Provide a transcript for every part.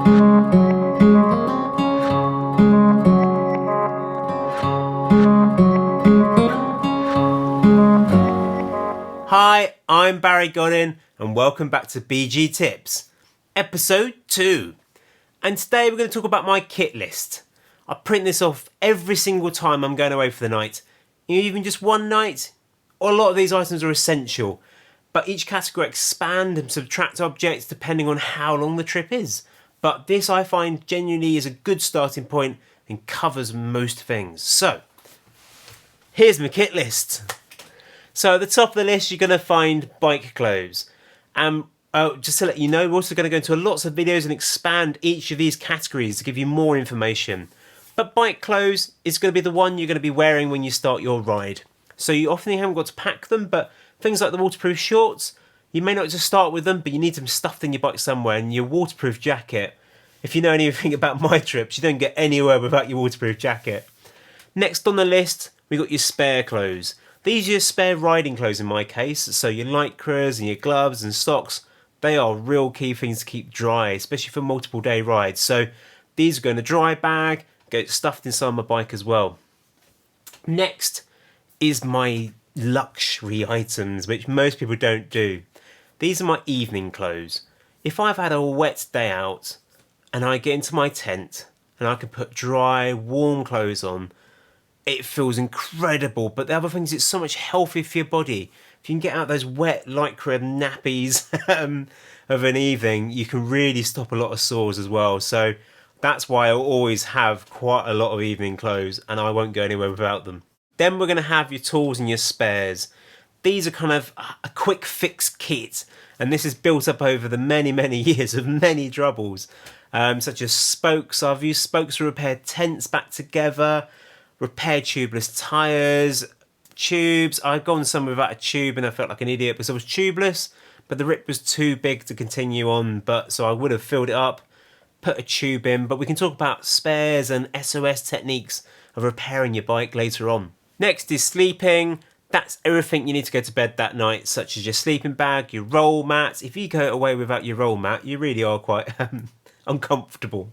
Hi, I'm Godin and welcome back to BG Tips, episode 2. And today we're going to talk about my kit list. I print this off every single time I'm going away for the night, even just one night. A lot of these items are essential, but each category expand and subtract objects depending on how long the trip is. But this I find genuinely is a good starting point and covers most things. So, here's my kit list. So at the top of the list, you're going to find bike clothes. Just to let you know, we're also going to go into lots of videos and expand each of these categories to give you more information. But bike clothes is going to be the one you're going to be wearing when you start your ride. So you often haven't got to pack them, but things like the waterproof shorts, you may not just start with them, but you need them stuffed in your bike somewhere. And your waterproof jacket, if you know anything about my trips, you don't get anywhere without your waterproof jacket. Next on the list, we've got your spare clothes. These are your spare riding clothes in my case, so your Lycras and your gloves and socks, they are real key things to keep dry, especially for multiple day rides. So these go in a dry bag, get stuffed inside my bike as well. Next is my luxury items, which most people don't do. These are my evening clothes. If I've had a wet day out and I get into my tent and I can put dry, warm clothes on, it feels incredible. But the other thing is it's so much healthier for your body. If you can get out those wet Lycra nappies of an evening, you can really stop a lot of sores as well. So that's why I always have quite a lot of evening clothes and I won't go anywhere without them. Then we're going to have your tools and your spares. These are kind of a quick fix kit, and this is built up over the many years of many troubles, such as spokes. I've used spokes to repair tents back together, repair tubeless tyres, tubes. I've gone somewhere without a tube and I felt like an idiot because I was tubeless, but the rip was too big to continue on, so I would have filled it up, put a tube in. But we can talk about spares and SOS techniques of repairing your bike later on. Next is sleeping. That's everything you need to go to bed that night, such as your sleeping bag, your roll mat. If you go away without your roll mat, you really are quite uncomfortable.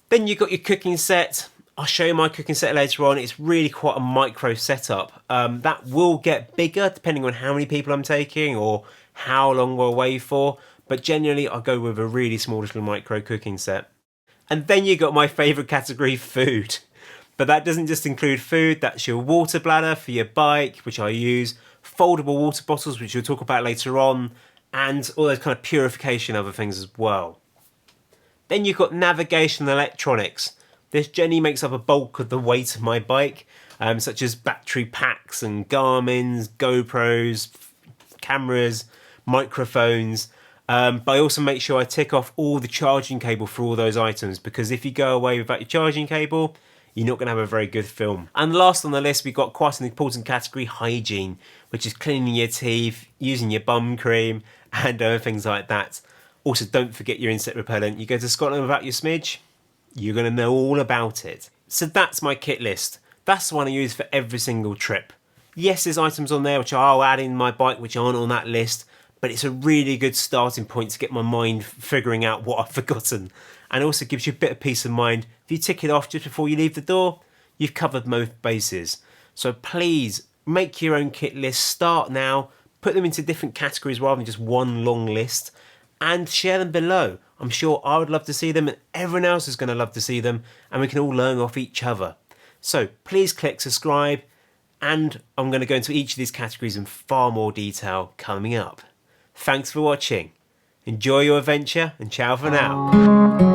Then you've got your cooking set. I'll show you my cooking set later on. It's really quite a micro setup. That will get bigger depending on how many people I'm taking or how long we're away for. But generally, I go with a really small little micro cooking set. And then you've got my favourite category, food. But that doesn't just include food. That's your water bladder for your bike, which I use, foldable water bottles, which we'll talk about later on, and all those kind of purification other things as well. Then you've got navigation and electronics. This generally makes up a bulk of the weight of my bike, such as battery packs and Garmin's, GoPros, cameras, microphones. But I also make sure I tick off all the charging cable for all those items, because if you go away without your charging cable, you're not going to have a very good film. And last on the list, we've got quite an important category, hygiene, which is cleaning your teeth, using your bum cream, and things like that. Also, don't forget your insect repellent. You go to Scotland without your smidge, you're going to know all about it. So that's my kit list. That's the one I use for every single trip. Yes, there's items on there which I'll add in my bike which aren't on that list, but it's a really good starting point to get my mind figuring out what I've forgotten. And also gives you a bit of peace of mind. If you tick it off just before you leave the door, you've covered most bases. So please make your own kit list. Start now. Put them into different categories rather than just one long list. And share them below. I'm sure I would love to see them and everyone else is going to love to see them. And we can all learn off each other. So please click subscribe. And I'm going to go into each of these categories in far more detail coming up. Thanks for watching. Enjoy your adventure and ciao for now.